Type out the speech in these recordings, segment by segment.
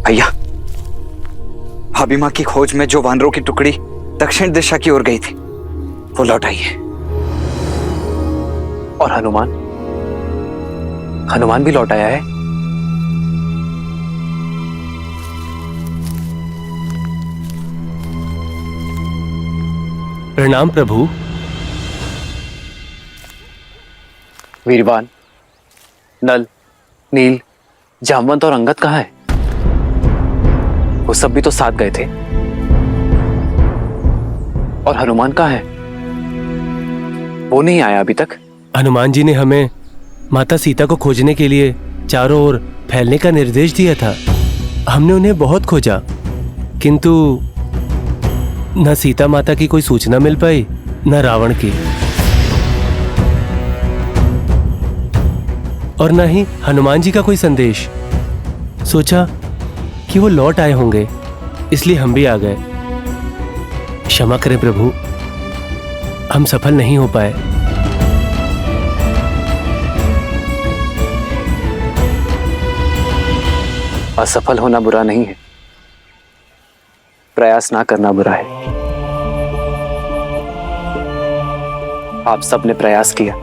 भैया, भाभी माँ की खोज में जो वानरों की टुकड़ी दक्षिण दिशा की ओर गई थी वो लौट आई है। और हनुमान? हनुमान भी लौट आया है? प्रणाम प्रभु। वीरवान, नल, नील, जामवंत और अंगद कहाँ है? वो सब भी तो साथ गए थे। और हनुमान कहाँ है? वो नहीं आया अभी तक। हनुमान जी ने हमें माता सीता को खोजने के लिए चारों ओर फैलने का निर्देश दिया था। हमने उन्हें बहुत खोजा, किंतु न सीता माता की कोई सूचना मिल पाई, न रावण की, और न ही हनुमान जी का कोई संदेश। सोचा कि वो लौट आए होंगे, इसलिए हम भी आ गए। क्षमा करें प्रभु, हम सफल नहीं हो पाए। असफल होना बुरा नहीं है, प्रयास ना करना बुरा है। आप सबने प्रयास किया,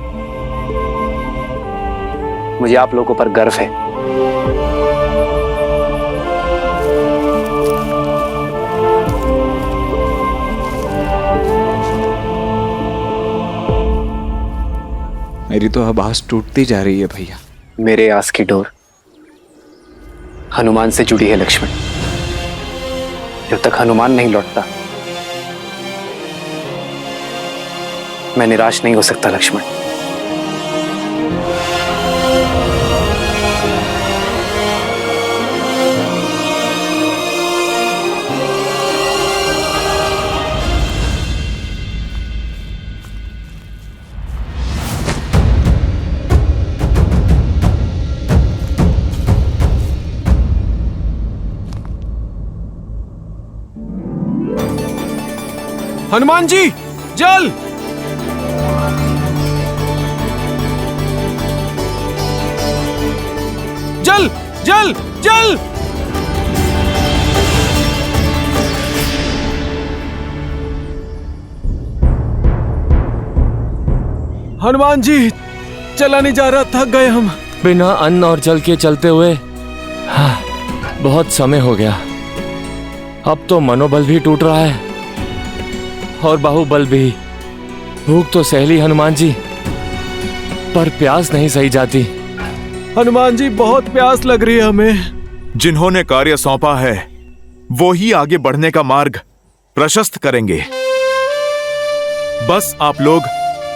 मुझे आप लोगों पर गर्व है। मेरी तो अब आस टूटती जा रही है भैया। मेरे आस की डोर हनुमान से जुड़ी है लक्ष्मण। जब तक हनुमान नहीं लौटता मैं निराश नहीं हो सकता लक्ष्मण। हनुमान जी, जल! जल! जल! जल! हनुमान जी, चला नहीं जा रहा, थक गए हम। बिना अन्न और जल के चलते हुए बहुत समय हो गया। अब तो मनोबल भी टूट रहा है और बाहुबल भी। भूख तो सह ली हनुमान जी, पर प्यास नहीं सही जाती। हनुमान जी, बहुत प्यास लग रही है हमें। जिन्होंने कार्य सौंपा है वो ही आगे बढ़ने का मार्ग प्रशस्त करेंगे। बस आप लोग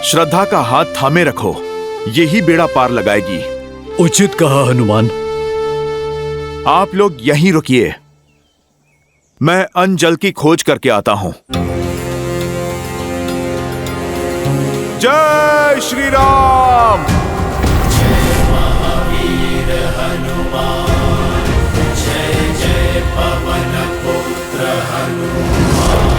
श्रद्धा का हाथ थामे रखो, यही बेड़ा पार लगाएगी। उचित कहा हनुमान। आप लोग यहीं रुकिए, मैं अन्न जल की खोज करके आता हूं। जय श्री राम। जय महावीर हनुमान, जय जय पवन पुत्र हनुमान।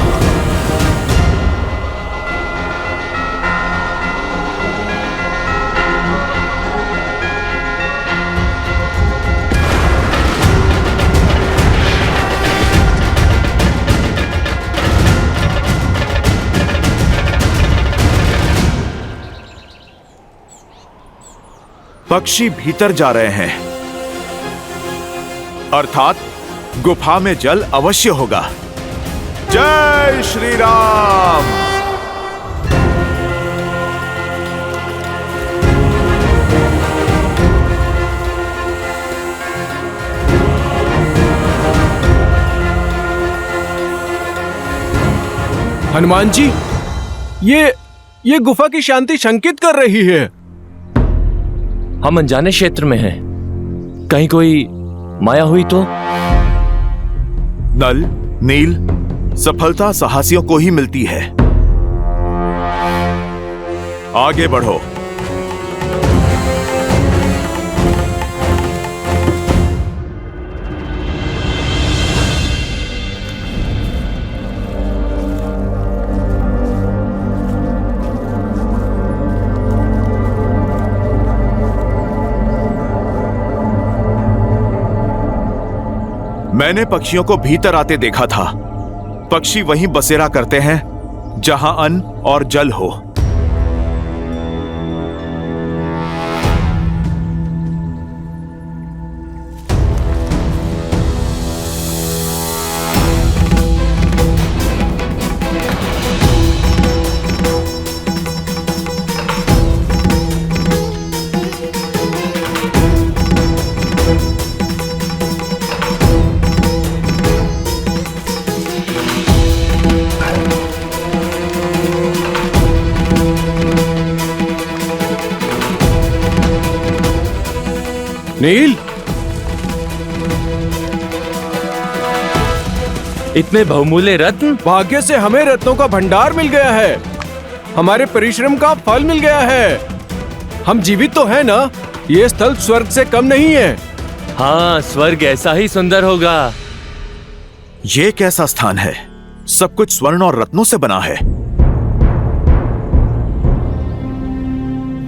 पक्षी भीतर जा रहे हैं, अर्थात गुफा में जल अवश्य होगा। जय श्री राम। हनुमान जी, ये गुफा की शांति शंकित कर रही है। हम अनजाने क्षेत्र में हैं, कहीं कोई माया हुई तो? नल, नील, सफलता साहसियों को ही मिलती है। आगे बढ़ो। मैंने पक्षियों को भीतर आते देखा था। पक्षी वहीं बसेरा करते हैं जहां अन्न और जल हो। नील, इतने बहुमूल्य रत्न? भाग्य से हमें रत्नों का भंडार मिल गया है। हमारे परिश्रम का फल मिल गया है। हम जीवित तो हैं ना? ये स्थल स्वर्ग से कम नहीं है। हाँ, स्वर्ग ऐसा ही सुंदर होगा। ये कैसा स्थान है? सब कुछ स्वर्ण और रत्नों से बना है।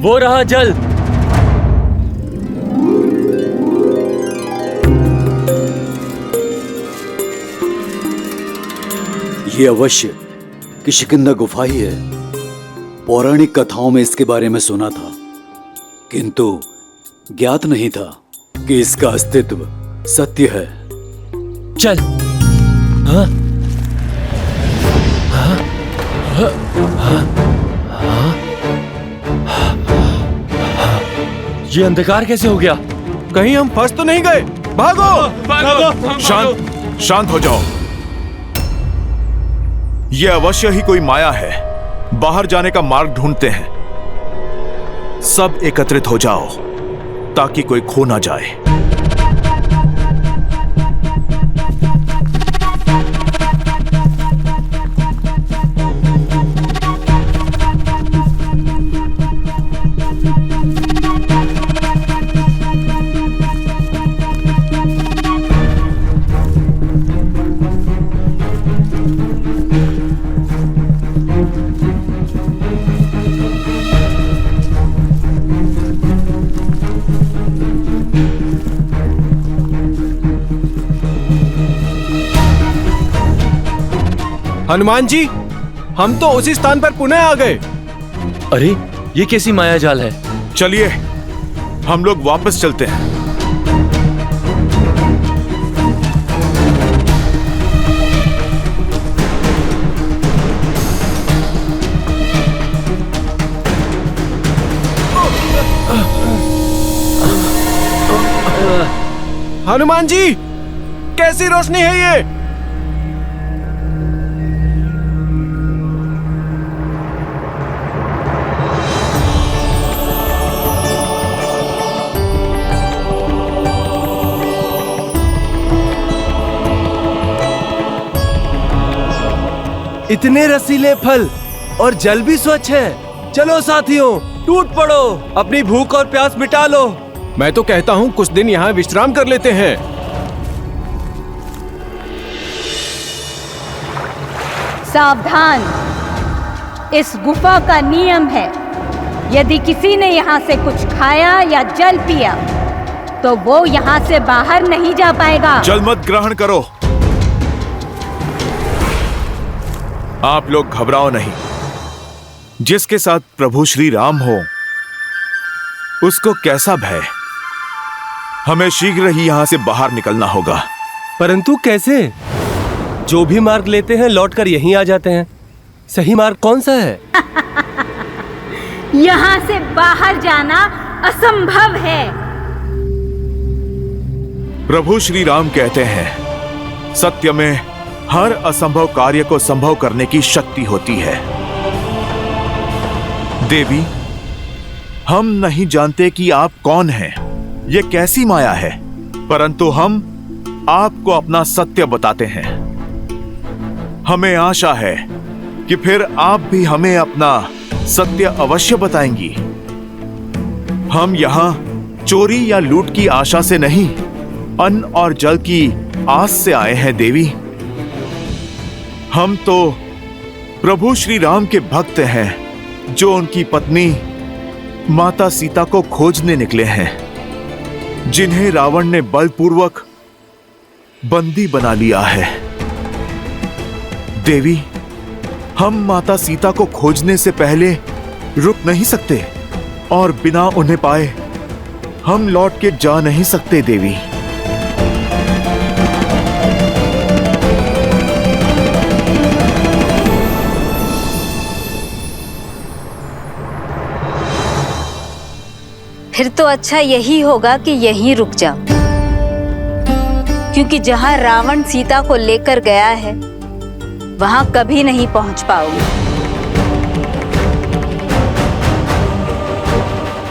वो रहा जल। ये अवश्य किष्किंधा गुफा ही है। पौराणिक कथाओं में इसके बारे में सुना था, किंतु ज्ञात नहीं था कि इसका अस्तित्व सत्य है। चल। हाँ? ये अंधकार कैसे हो गया? कहीं हम फंस तो नहीं गए? भागो! शांत हो जाओ। ये अवश्य ही कोई माया है। बाहर जाने का मार्ग ढूंढते हैं। सब एकत्रित हो जाओ ताकि कोई खो ना जाए। हनुमान जी, हम तो उसी स्थान पर पुनः आ गए। अरे, ये कैसी माया जाल है? चलिए हम लोग वापस चलते हैं। हनुमान जी, कैसी रोशनी है ये? इतने रसीले फल और जल भी स्वच्छ है। चलो साथियों, टूट पड़ो, अपनी भूख और प्यास मिटा लो। मैं तो कहता हूँ कुछ दिन यहाँ विश्राम कर लेते हैं। सावधान, इस गुफा का नियम है, यदि किसी ने यहाँ से कुछ खाया या जल पिया तो वो यहाँ से बाहर नहीं जा पाएगा। जल मत ग्रहण करो। आप लोग घबराओ नहीं। जिसके साथ प्रभु श्री राम हो उसको कैसा भय। हमें शीघ्र ही यहां से बाहर निकलना होगा। परंतु कैसे? जो भी मार्ग लेते हैं लौटकर यहीं आ जाते हैं। सही मार्ग कौन सा है? यहाँ से बाहर जाना असंभव है। प्रभु श्री राम कहते हैं, सत्य में हर असंभव कार्य को संभव करने की शक्ति होती है। देवी, हम नहीं जानते कि आप कौन हैं, ये कैसी माया है, परंतु हम आपको अपना सत्य बताते हैं। हमें आशा है कि फिर आप भी हमें अपना सत्य अवश्य बताएंगी। हम यहाँ चोरी या लूट की आशा से नहीं, अन्न और जल की आस से आए हैं देवी। हम तो प्रभु श्री राम के भक्त हैं जो उनकी पत्नी माता सीता को खोजने निकले हैं, जिन्हें रावण ने बलपूर्वक बंदी बना लिया है। देवी, हम माता सीता को खोजने से पहले रुक नहीं सकते और बिना उन्हें पाए हम लौट के जा नहीं सकते देवी। फिर तो अच्छा यही होगा कि यहीं रुक जाओ, क्योंकि जहां रावण सीता को लेकर गया है वहां कभी नहीं पहुंच पाओगे।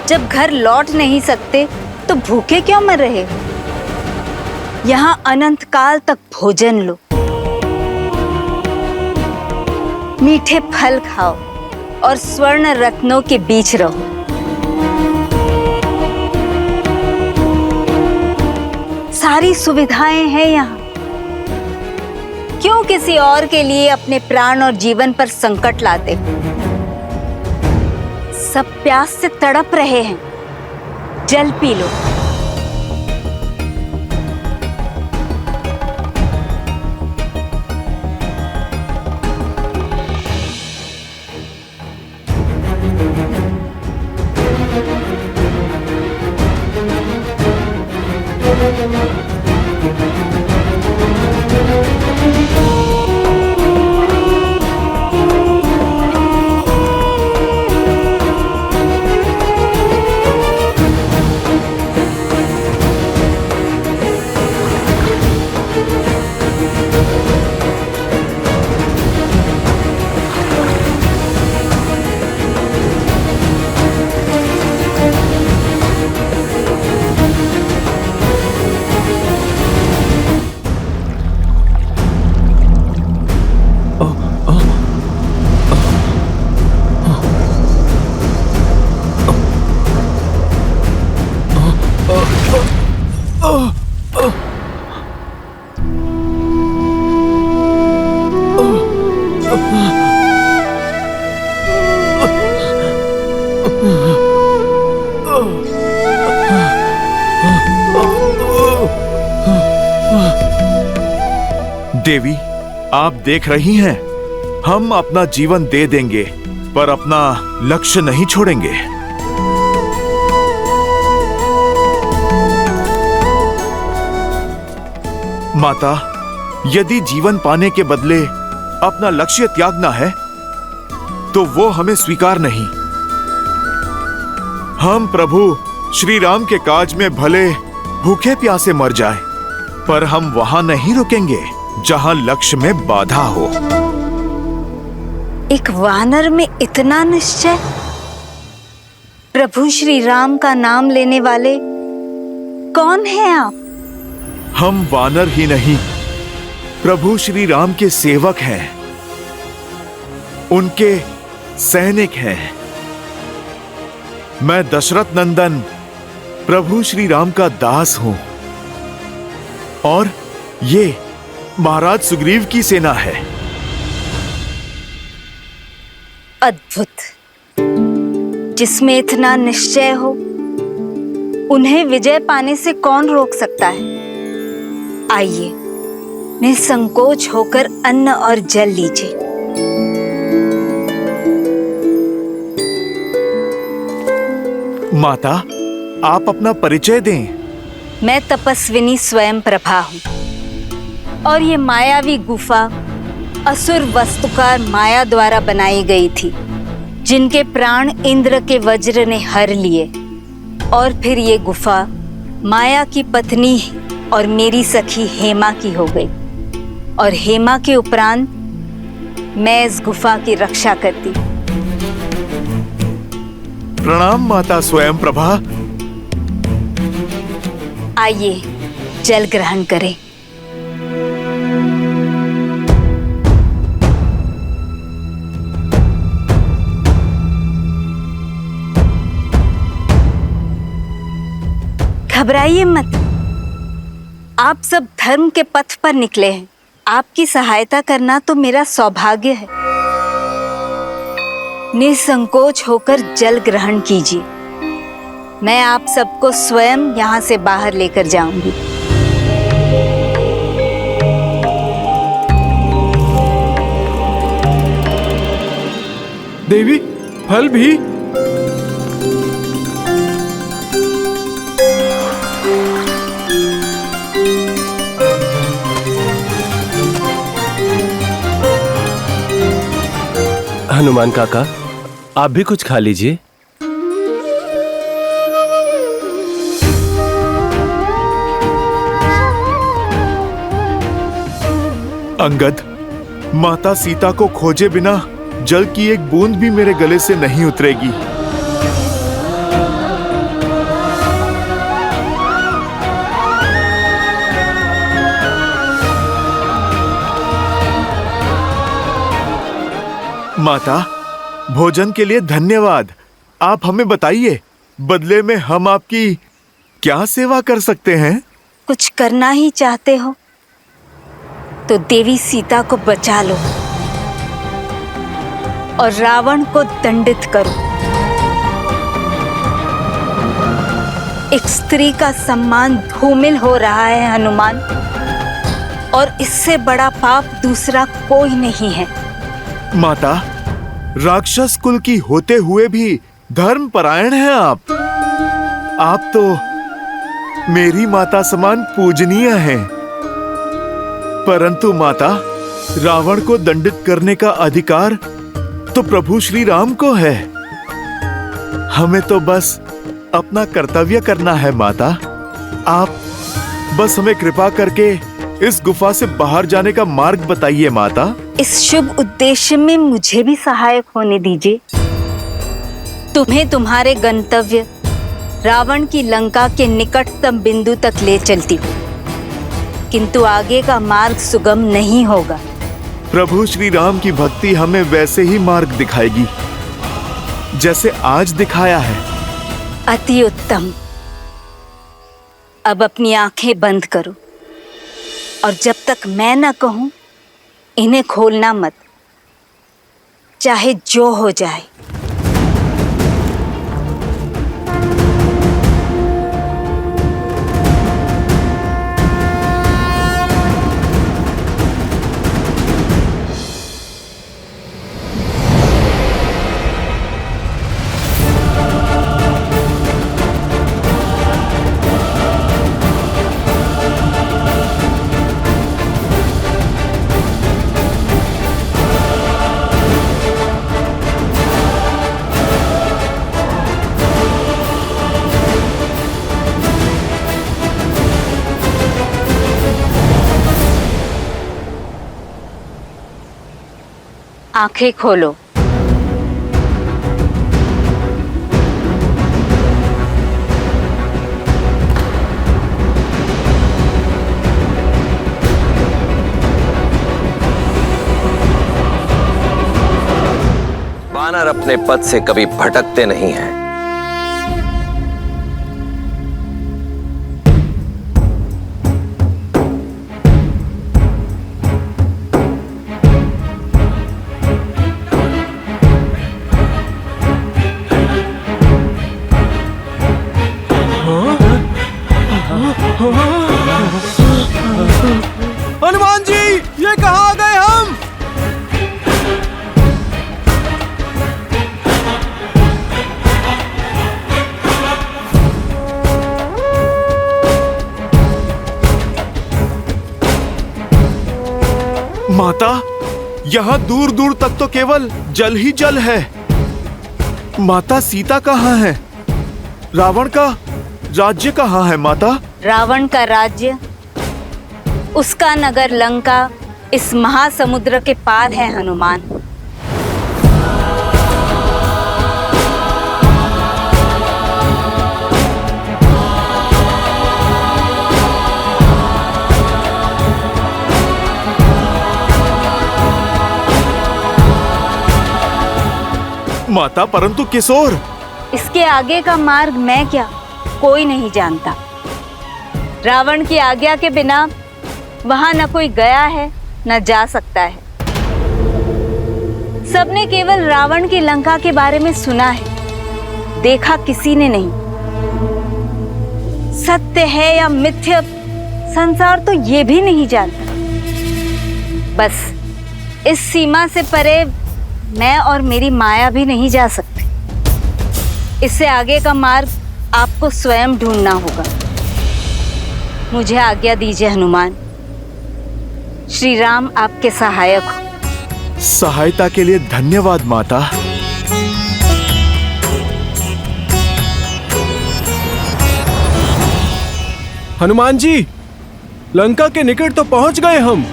जब घर लौट नहीं सकते तो भूखे क्यों मर रहे हो? यहां अनंत काल तक भोजन लो, मीठे फल खाओ और स्वर्ण रत्नों के बीच रहो। सारी सुविधाएं हैं यहाँ। क्यों किसी और के लिए अपने प्राण और जीवन पर संकट लाते? सब प्यास से तड़प रहे हैं, जल पी लो। देवी, आप देख रही हैं, हम अपना जीवन दे देंगे पर अपना लक्ष्य नहीं छोड़ेंगे। माता, यदि जीवन पाने के बदले अपना लक्ष्य त्यागना है तो वो हमें स्वीकार नहीं। हम प्रभु श्री राम के काज में भले भूखे प्यासे मर जाए, पर हम वहां नहीं रुकेंगे जहां लक्ष्य में बाधा हो। एक वानर में इतना निश्चय? प्रभु श्री राम का नाम लेने वाले कौन हैं आप? हम वानर ही नहीं, प्रभु श्री राम के सेवक हैं, उनके सैनिक हैं। मैं दशरथ नंदन प्रभु श्री राम का दास हूं और ये महाराज सुग्रीव की सेना है। अद्भुत। जिसमें इतना निश्चय हो, उन्हें विजय पाने से कौन रोक सकता है? आइए, निसंकोच होकर अन्न और जल लीजिए। माता, आप अपना परिचय दें। मैं तपस्विनी स्वयं प्रभा हूं और ये मायावी गुफा असुर वस्तुकार माया द्वारा बनाई गई थी, जिनके प्राण इंद्र के वज्र ने हर लिए। और फिर ये गुफा माया की पत्नी और मेरी सखी हेमा की हो गई, और हेमा के उपरांत मैं इस गुफा की रक्षा करती। प्रणाम माता स्वयं प्रभा। आइए, जल ग्रहण करें। घबराइए मत, आप सब धर्म के पथ पर निकले हैं। आपकी सहायता करना तो मेरा सौभाग्य है। निसंकोच होकर जल ग्रहण कीजिए। मैं आप सबको स्वयं यहाँ से बाहर लेकर जाऊंगी। देवी फल भी? हनुमान काका, आप भी कुछ खा लीजिए। अंगद, माता सीता को खोजे बिना जल की एक बूंद भी मेरे गले से नहीं उतरेगी। माता, भोजन के लिए धन्यवाद। आप हमें बताइए, बदले में हम आपकी क्या सेवा कर सकते हैं? कुछ करना ही चाहते हो तो देवी सीता को बचा लो और रावण को दंडित करो। एक स्त्री का सम्मान धूमिल हो रहा है हनुमान, और इससे बड़ा पाप दूसरा कोई नहीं है। माता, राक्षस कुल की होते हुए भी धर्मपरायण हैं आप। आप तो मेरी माता समान पूजनीय हैं। परंतु माता, रावण को दंडित करने का अधिकार तो प्रभु श्री राम को है। हमें तो बस अपना कर्तव्य करना है माता। आप बस हमें कृपा करके इस गुफा से बाहर जाने का मार्ग बताइए माता। इस शुभ उद्देश्य में मुझे भी सहायक होने दीजिए। तुम्हें तुम्हारे गंतव्य रावण की लंका के निकटतम बिंदु तक ले चलती हूँ, किंतु आगे का मार्ग सुगम नहीं होगा। प्रभु श्री राम की भक्ति हमें वैसे ही मार्ग दिखाएगी जैसे आज दिखाया है। अति उत्तम। अब अपनी आंखें बंद करो और जब तक मैं न कहूं इन्हें खोलना मत, चाहे जो हो जाए। आंखें खोलो। वानर अपने पद से कभी भटकते नहीं हैं। हनुमान जी, ये कहाँ आ गए हम? माता, यहाँ दूर दूर तक तो केवल जल ही जल है। माता सीता कहाँ है? रावण का राज्य कहाँ है माता? रावण का राज्य, उसका नगर लंका इस महासमुद्र के पार है हनुमान। माता, परंतु किशोर। इसके आगे का मार्ग मैं क्या, कोई नहीं जानता। रावण की आज्ञा के बिना वहां न कोई गया है न जा सकता है। सबने केवल रावण की लंका के बारे में सुना है, देखा किसी ने नहीं। सत्य है या मिथ्या, संसार तो ये भी नहीं जानता। बस इस सीमा से परे मैं और मेरी माया भी नहीं जा सकते। इससे आगे का मार्ग आपको स्वयं ढूंढना होगा। मुझे आज्ञा दीजिए हनुमान। श्री राम आपके सहायक हो। सहायता के लिए धन्यवाद माता। हनुमान जी, लंका के निकट तो पहुंच गए हम,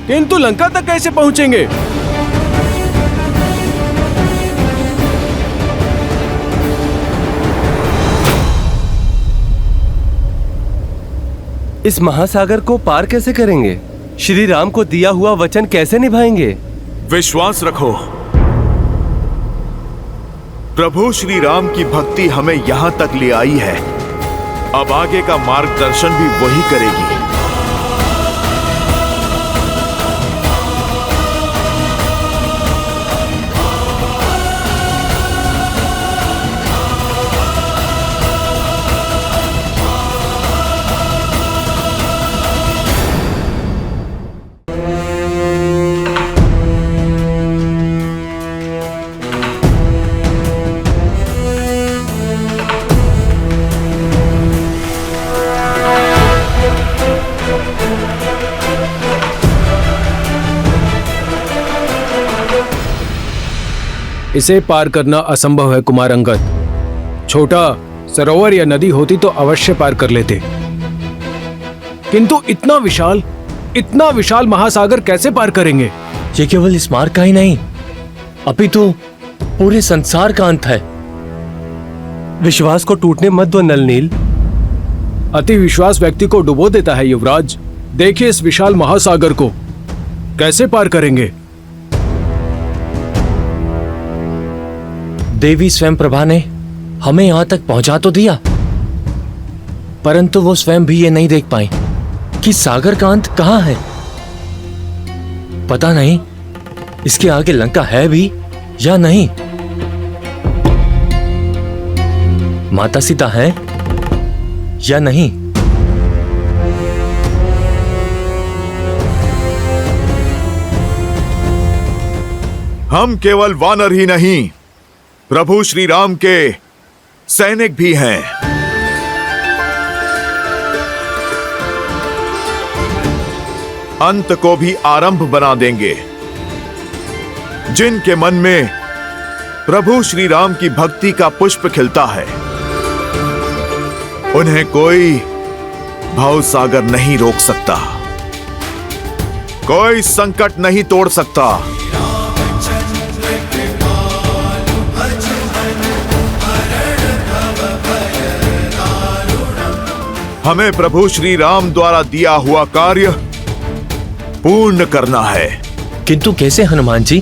किंतु लंका तक कैसे पहुंचेंगे? इस महासागर को पार कैसे करेंगे? श्री राम को दिया हुआ वचन कैसे निभाएंगे? विश्वास रखो, प्रभु श्री राम की भक्ति हमें यहां तक ले आई है। अब आगे का मार्गदर्शन भी वही करेगी। इसे पार करना असंभव है कुमार अंगद। छोटा सरोवर या नदी होती तो अवश्य पार कर लेते, किंतु इतना विशाल महासागर कैसे पार करेंगे? ये केवल इस मार्ग का ही नहीं, अपितु पूरे संसार का अंत है। विश्वास को टूटने मत दो नलनील। अति विश्वास व्यक्ति को डुबो देता है युवराज। देखिए इस विशाल महासागर को कैसे पार करेंगे? देवी स्वयं प्रभा ने हमें यहां तक पहुंचा तो दिया, परंतु वो स्वयं भी ये नहीं देख पाई कि सागर का अंत कहां है। पता नहीं इसके आगे लंका है भी या नहीं। माता सीता है या नहीं। हम केवल वानर ही नहीं, प्रभु श्री राम के सैनिक भी हैं। अंत को भी आरंभ बना देंगे। जिनके मन में प्रभु श्री राम की भक्ति का पुष्प खिलता है, उन्हें कोई भव सागर नहीं रोक सकता, कोई संकट नहीं तोड़ सकता। हमें प्रभु श्री राम द्वारा दिया हुआ कार्य पूर्ण करना है। किंतु कैसे हनुमान जी?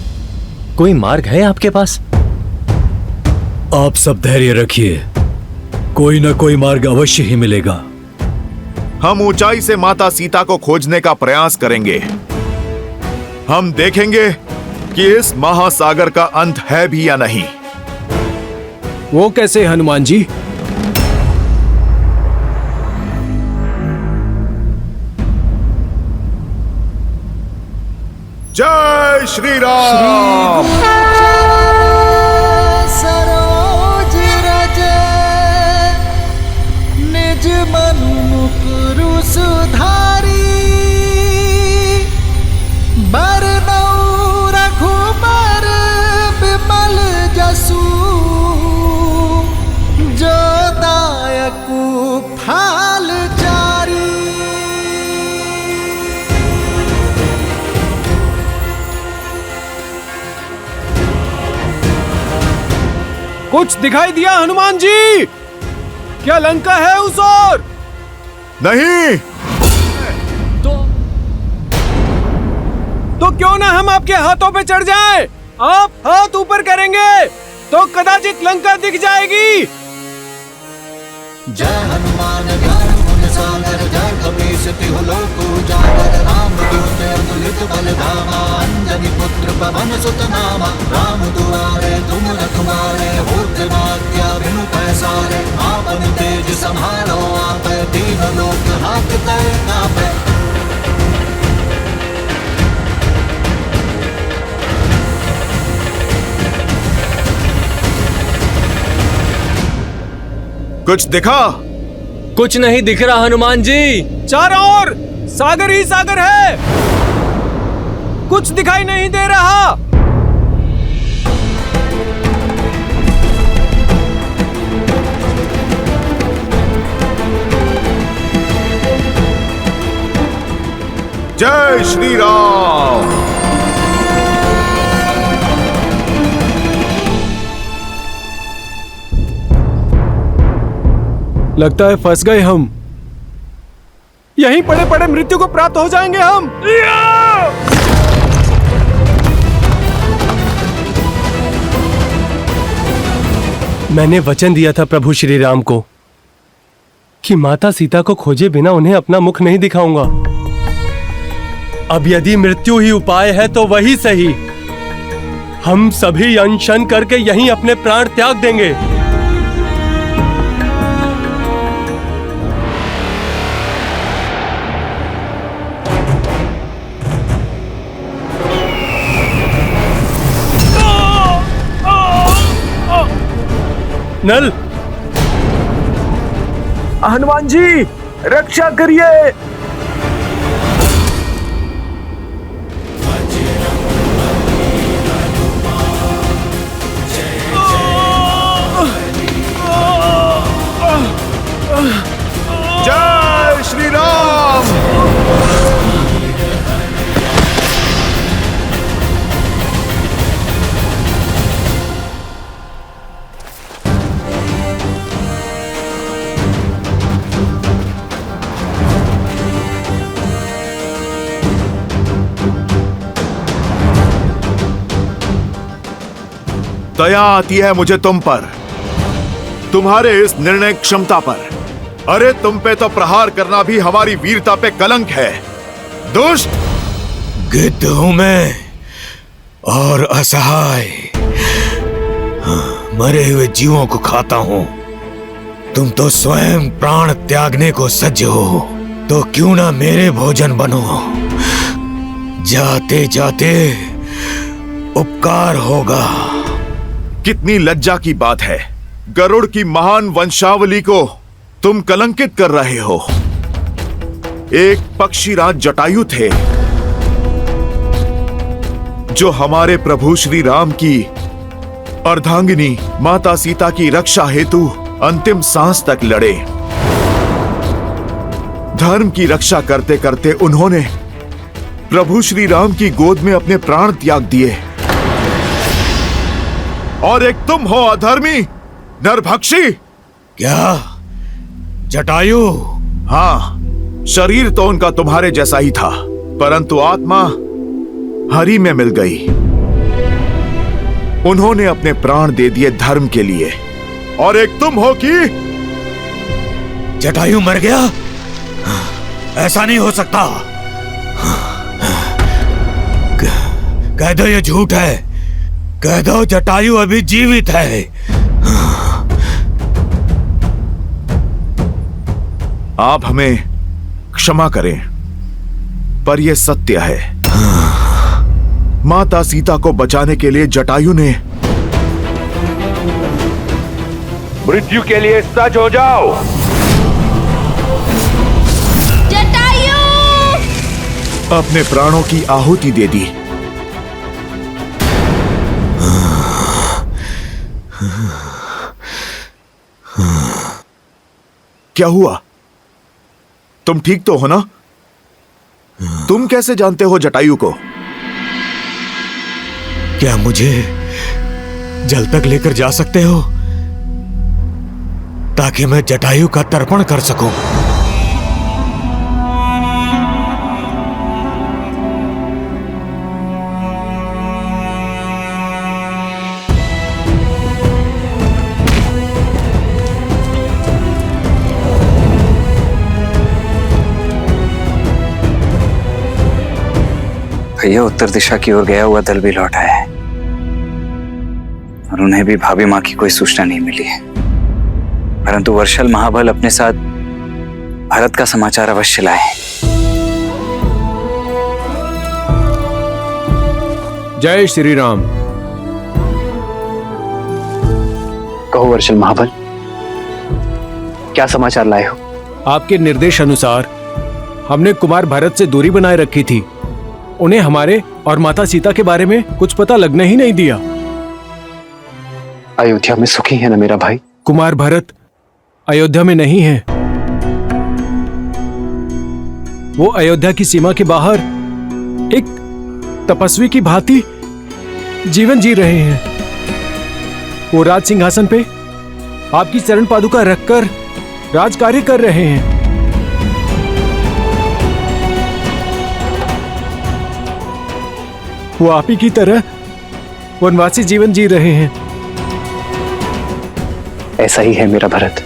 कोई मार्ग है आपके पास? आप सब धैर्य रखिए, कोई ना कोई मार्ग अवश्य ही मिलेगा। हम ऊंचाई से माता सीता को खोजने का प्रयास करेंगे। हम देखेंगे कि इस महासागर का अंत है भी या नहीं। वो कैसे हनुमान जी? जय श्री राम। सरोज रज निज मन मुकुरु सुधारी, बरनऊ रघुबर विमल जसु, जो दायकु फल चारी। कुछ दिखाई दिया हनुमान जी? क्या लंका है उस ओर? नहीं। तो क्यों ना हम आपके हाथों पे चढ़ जाएं? आप हाथ ऊपर करेंगे तो कदाचित लंका दिख जाएगी। जय हनुमान ज्ञान गुण सागर, जय कपीस तिहु लोक उजागर, राम दूत अतुलित बल धामा, अंजनी पुत्र पवन सुत नामा, राम दुआरे तुम रखवारे, होत न आज्ञा बिनु पैसारे, आपन तेज सम्हारो आपै, तीन लोक हांकते कांपै। कुछ दिखा? कुछ नहीं दिख रहा हनुमान जी। चारों ओर सागर ही सागर है, कुछ दिखाई नहीं दे रहा। जय श्री राम। लगता है फंस गए हम, यहीं पड़े पड़े मृत्यु को प्राप्त हो जाएंगे हम। मैंने वचन दिया था प्रभु श्री राम को कि माता सीता को खोजे बिना उन्हें अपना मुख नहीं दिखाऊंगा। अब यदि मृत्यु ही उपाय है तो वही सही। हम सभी अनशन करके यहीं अपने प्राण त्याग देंगे। नल, हनुमान जी रक्षा करिए। जय श्री राम। दया आती है मुझे तुम पर, तुम्हारे इस निर्णय क्षमता पर। अरे तुम पे तो प्रहार करना भी हमारी वीरता पे कलंक है, दुष्ट। गिद्ध हूं मैं और असहाय, मरे हुए जीवों को खाता हूं। तुम तो स्वयं प्राण त्यागने को सज्ज हो, तो क्यों ना मेरे भोजन बनो। जाते जाते उपकार होगा। कितनी लज्जा की बात है, गरुड़ की महान वंशावली को तुम कलंकित कर रहे हो। एक पक्षीराज जटायु थे जो हमारे प्रभु श्री राम की अर्धांगिनी माता सीता की रक्षा हेतु अंतिम सांस तक लड़े। धर्म की रक्षा करते करते उन्होंने प्रभु श्री राम की गोद में अपने प्राण त्याग दिए। और एक तुम हो अधर्मी, नरभक्षी। क्या जटायु? हाँ, शरीर तो उनका तुम्हारे जैसा ही था, परंतु आत्मा हरि में मिल गई। उन्होंने अपने प्राण दे दिए धर्म के लिए। और एक तुम हो कि जटायु मर गया? ऐसा नहीं हो सकता। कह दो ये झूठ है, कह दो जटायु अभी जीवित है। आप हमें क्षमा करें, पर यह सत्य है। माता सीता को बचाने के लिए जटायु ने मृत्यु के लिए सज्ज हो जाओ। जटायु! अपने प्राणों की आहुति दे दी। क्या हुआ? तुम ठीक तो हो ना? तुम कैसे जानते हो जटायु को? क्या मुझे जल तक लेकर जा सकते हो ताकि मैं जटायु का तर्पण कर सकूं? भैया उत्तर दिशा की ओर गया हुआ दल भी लौट आया है और उन्हें भी भाभी माँ की कोई सूचना नहीं मिली है। परंतु वर्षल महाबल अपने साथ भारत का समाचार अवश्य लाए। जय श्री राम। कहो वर्षल महाबल, क्या समाचार लाए हो? आपके निर्देश अनुसार हमने कुमार भरत से दूरी बनाए रखी थी। उन्हें हमारे और माता सीता के बारे में कुछ पता लगने ही नहीं दिया। अयोध्या में सुखी है ना मेरा भाई? कुमार भरत अयोध्या में नहीं है। वो अयोध्या की सीमा के बाहर एक तपस्वी की भांति जीवन जी रहे हैं। वो राज सिंहासन पे आपकी चरण पादुका रखकर राज कार्य कर रहे हैं। वो आप ही की तरह वनवासी जीवन जी रहे हैं। ऐसा ही है मेरा भरत।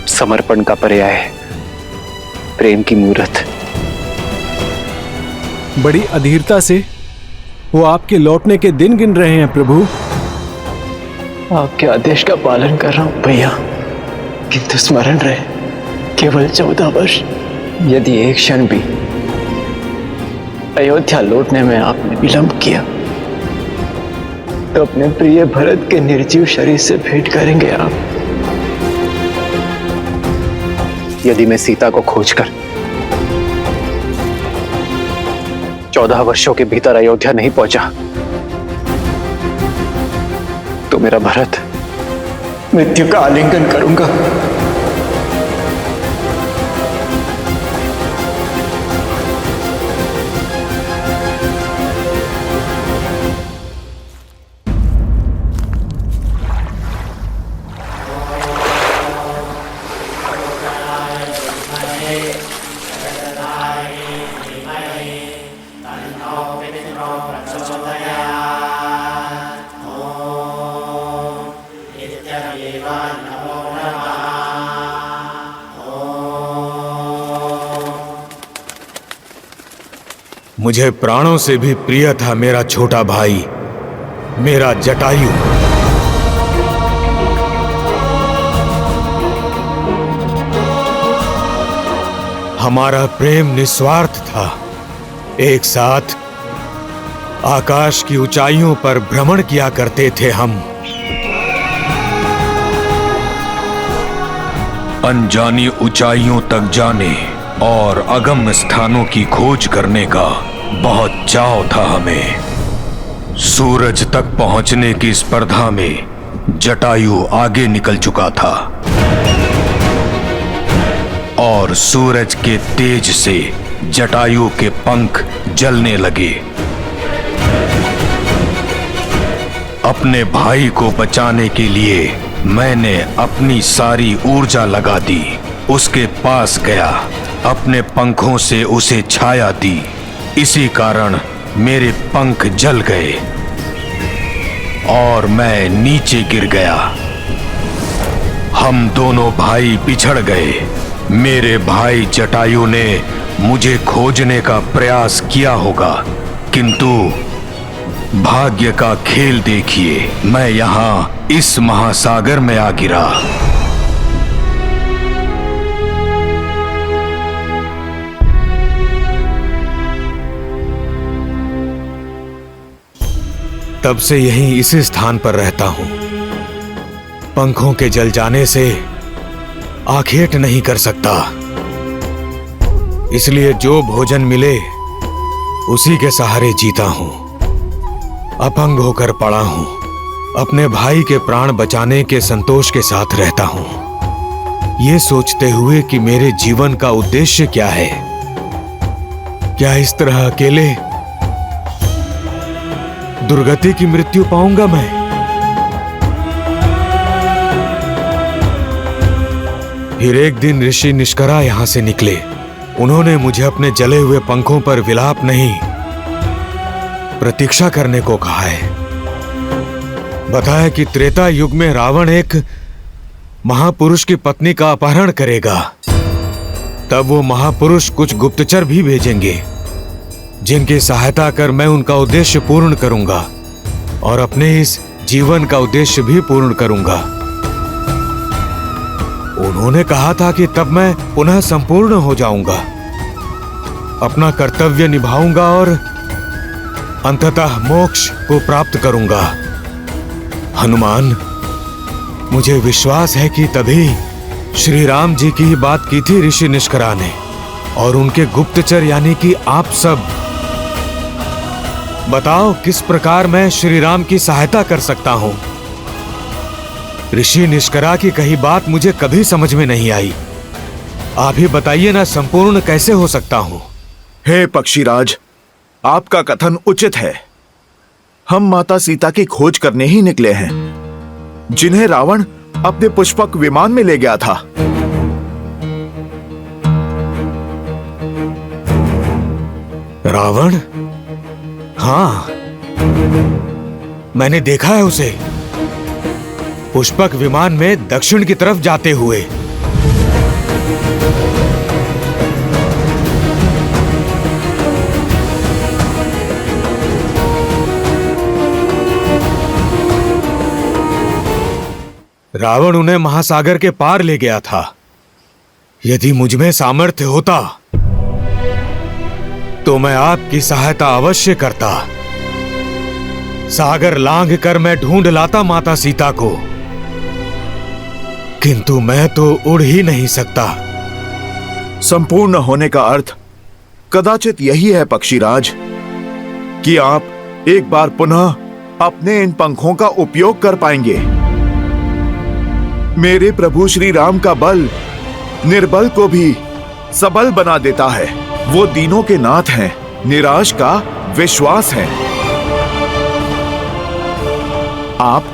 समर्पण का पर्याय, प्रेम की मूर्त। बड़ी अधीरता से वो आपके लौटने के दिन गिन रहे हैं प्रभु। आपके आदेश का पालन कर रहा हूं भैया, किंतु स्मरण रहे केवल 14 वर्ष। यदि एक क्षण भी अयोध्या लौटने में आपने विलंब किया तो अपने प्रिय भरत के निर्जीव शरीर से भेंट करेंगे आप। यदि मैं सीता को खोजकर 14 वर्षों के भीतर अयोध्या नहीं पहुंचा तो मेरा भरत मृत्यु का आलिंगन करूंगा। मुझे प्राणों से भी प्रिय था मेरा छोटा भाई, मेरा जटायु। हमारा प्रेम निस्वार्थ था। एक साथ आकाश की ऊंचाइयों पर भ्रमण किया करते थे हम। अनजानी ऊंचाइयों तक जाने और अगम्य स्थानों की खोज करने का बहुत चाव था हमें। सूरज तक पहुंचने की स्पर्धा में जटायु आगे निकल चुका था और सूरज के तेज से जटायु के पंख जलने लगे। अपने भाई को बचाने के लिए मैंने अपनी सारी ऊर्जा लगा दी। उसके पास गया, अपने पंखों से उसे छाया दी। इसी कारण मेरे पंख जल गए और मैं नीचे गिर गया। हम दोनों भाई बिछड़ गए। मेरे भाई जटायु ने मुझे खोजने का प्रयास किया होगा, किंतु भाग्य का खेल देखिए, मैं यहाँ इस महासागर में आ गिरा। तब से यहीं इसी स्थान पर रहता हूं। पंखों के जल जाने से आखेट नहीं कर सकता, इसलिए जो भोजन मिले उसी के सहारे जीता हूं। अपंग होकर पड़ा हूं। अपने भाई के प्राण बचाने के संतोष के साथ रहता हूं, ये सोचते हुए कि मेरे जीवन का उद्देश्य क्या है। क्या इस तरह अकेले दुर्गति की मृत्यु पाऊंगा मैं? फिर एक दिन ऋषि निष्करा यहां से निकले। उन्होंने मुझे अपने जले हुए पंखों पर विलाप नहीं, प्रतीक्षा करने को कहा है। बताया कि त्रेता युग में रावण एक महापुरुष की पत्नी का अपहरण करेगा। तब वो महापुरुष कुछ गुप्तचर भी भेजेंगे, जिनकी सहायता कर मैं उनका उद्देश्य पूर्ण करूंगा और अपने इस जीवन का उद्देश्य भी पूर्ण करूंगा। उन्होंने कहा था कि तब मैं पुनः संपूर्ण हो जाऊंगा, अपना कर्तव्य निभाऊंगा और अंततः मोक्ष को प्राप्त करूंगा। हनुमान, मुझे विश्वास है कि तभी श्री राम जी की ही बात की थी ऋषि निष्करा ने, और उनके गुप्तचर यानी कि आप सब। बताओ किस प्रकार मैं श्री राम की सहायता कर सकता हूं। ऋषि निष्करा की कही बात मुझे कभी समझ में नहीं आई। आप ही बताइए ना, संपूर्ण कैसे हो सकता हूं। हे पक्षीराज, आपका कथन उचित है। हम माता सीता की खोज करने ही निकले हैं, जिन्हें रावण अपने पुष्पक विमान में ले गया था। रावण? हाँ, मैंने देखा है उसे पुष्पक विमान में दक्षिण की तरफ जाते हुए। रावण उन्हें महासागर के पार ले गया था। यदि मुझ में सामर्थ्य होता तो मैं आपकी सहायता अवश्य करता। सागर लांघ कर मैं ढूंढ लाता माता सीता को, किंतु मैं तो उड़ ही नहीं सकता। संपूर्ण होने का अर्थ कदाचित यही है पक्षीराज, कि आप एक बार पुनः अपने इन पंखों का उपयोग कर पाएंगे। मेरे प्रभु श्री राम का बल निर्बल को भी सबल बना देता है। वो दीनों के नाथ हैं, निराश का विश्वास है। आप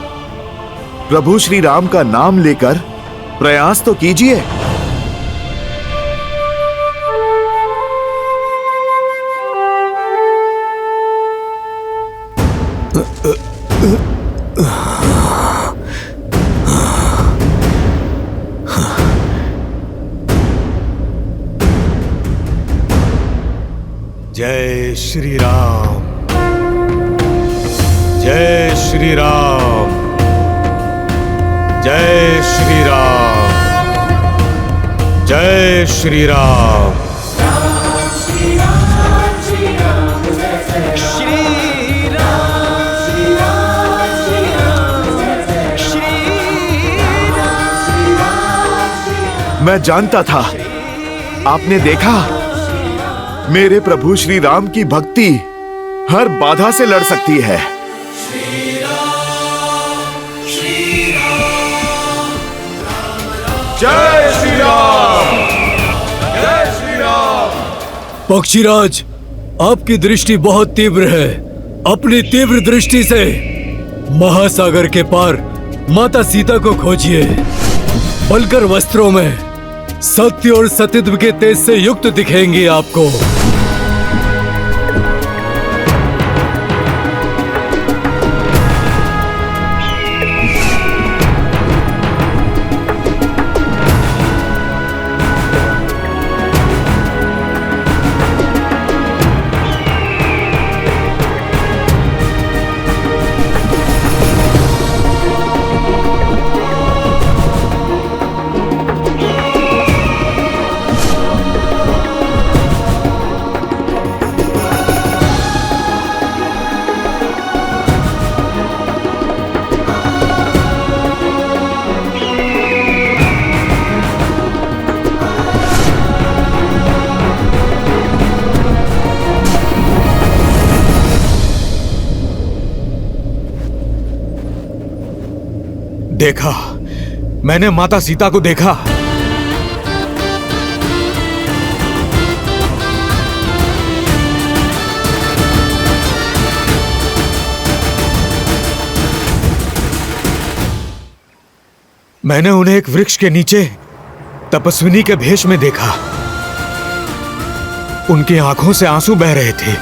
प्रभु श्री राम का नाम लेकर प्रयास तो कीजिए। जय श्री राम, जय श्री राम, जय श्री राम, जय श्री राम। मैं जानता था, आपने देखा, मेरे प्रभु श्री राम की भक्ति हर बाधा से लड़ सकती है। जय श्री राम, जय श्री राम। पक्षीराज, आपकी दृष्टि बहुत तीव्र है। अपनी तीव्र दृष्टि से महासागर के पार माता सीता को खोजिए। बलकर वस्त्रों में सत्य और सतीत्व के तेज से युक्त दिखेंगी आपको। देखा, मैंने माता सीता को देखा। मैंने उन्हें एक वृक्ष के नीचे तपस्विनी के भेष में देखा। उनकी आंखों से आंसू बह रहे थे।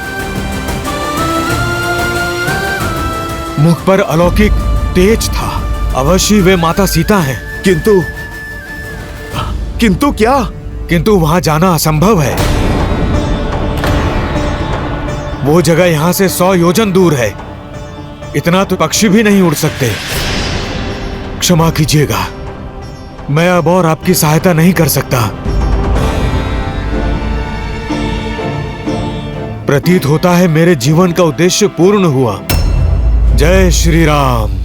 मुख पर अलौकिक तेज था। अवश्य वे माता सीता हैं। किंतु क्या? किंतु वहां जाना असंभव है। वो जगह यहां से 100 योजन दूर है। इतना तो पक्षी भी नहीं उड़ सकते। क्षमा कीजिएगा, मैं अब और आपकी सहायता नहीं कर सकता। प्रतीत होता है मेरे जीवन का उद्देश्य पूर्ण हुआ। जय श्री राम,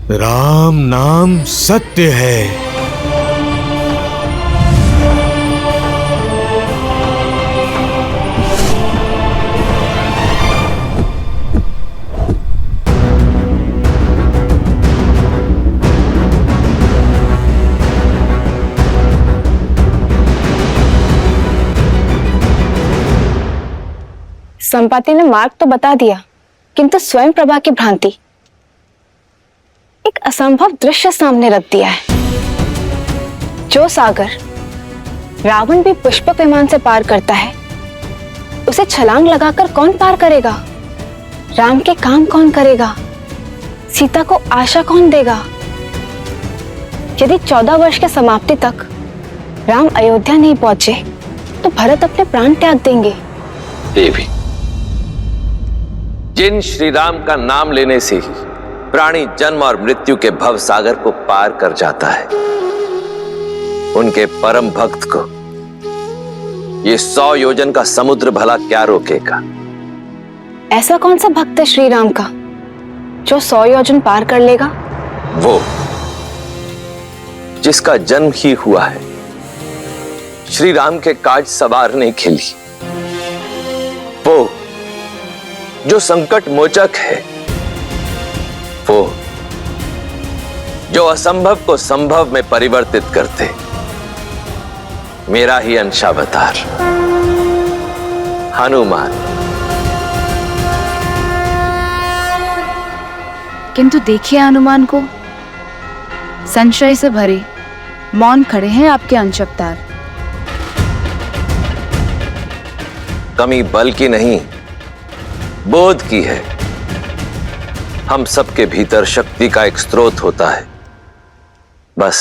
राम नाम सत्य है। संपाति ने मार्ग तो बता दिया, किंतु स्वयं प्रभा की भ्रांति, एक असंभव दृश्य सामने रख दिया है। जो सागर रावण भी पुष्पक विमान से पार करता है, उसे छलांग लगाकर कौन पार करेगा? राम के काम कौन करेगा? सीता को आशा कौन देगा? यदि 14 वर्ष के समाप्ति तक राम अयोध्या नहीं पहुंचे, तो भरत अपने प्राण त्याग देंगे। देवी, जिन श्री राम का नाम लेने से ही प्राणी जन्म और मृत्यु के भव सागर को पार कर जाता है, उनके परम भक्त को ये 100 योजन का समुद्र भला क्या रोकेगा? ऐसा कौन सा भक्त है श्री राम का जो 100 योजन पार कर लेगा? वो जिसका जन्म ही हुआ है श्री राम के काज सवारने के लिए, वो जो संकट मोचक है, वो जो असंभव को संभव में परिवर्तित करते, मेरा ही अंशावतार हनुमान। किंतु देखिए हनुमान को, संशय से भरे मौन खड़े हैं आपके अंशावतार। कमी बल की नहीं, बोध की है। हम सबके भीतर शक्ति का एक स्रोत होता है, बस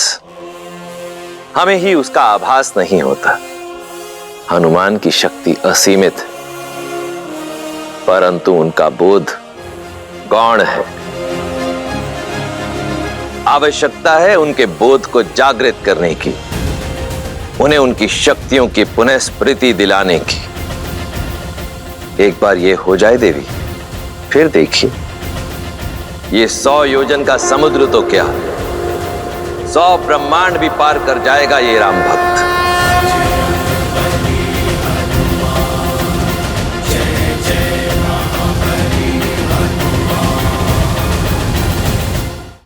हमें ही उसका आभास नहीं होता। हनुमान की शक्ति असीमित है, परंतु उनका बोध गौण है। आवश्यकता है उनके बोध को जागृत करने की, उन्हें उनकी शक्तियों की पुनः स्मृति दिलाने की। एक बार ये हो जाए देवी, फिर देखिए, ये 100 योजन का समुद्र तो क्या, 100 ब्रह्मांड भी पार कर जाएगा ये राम भक्त।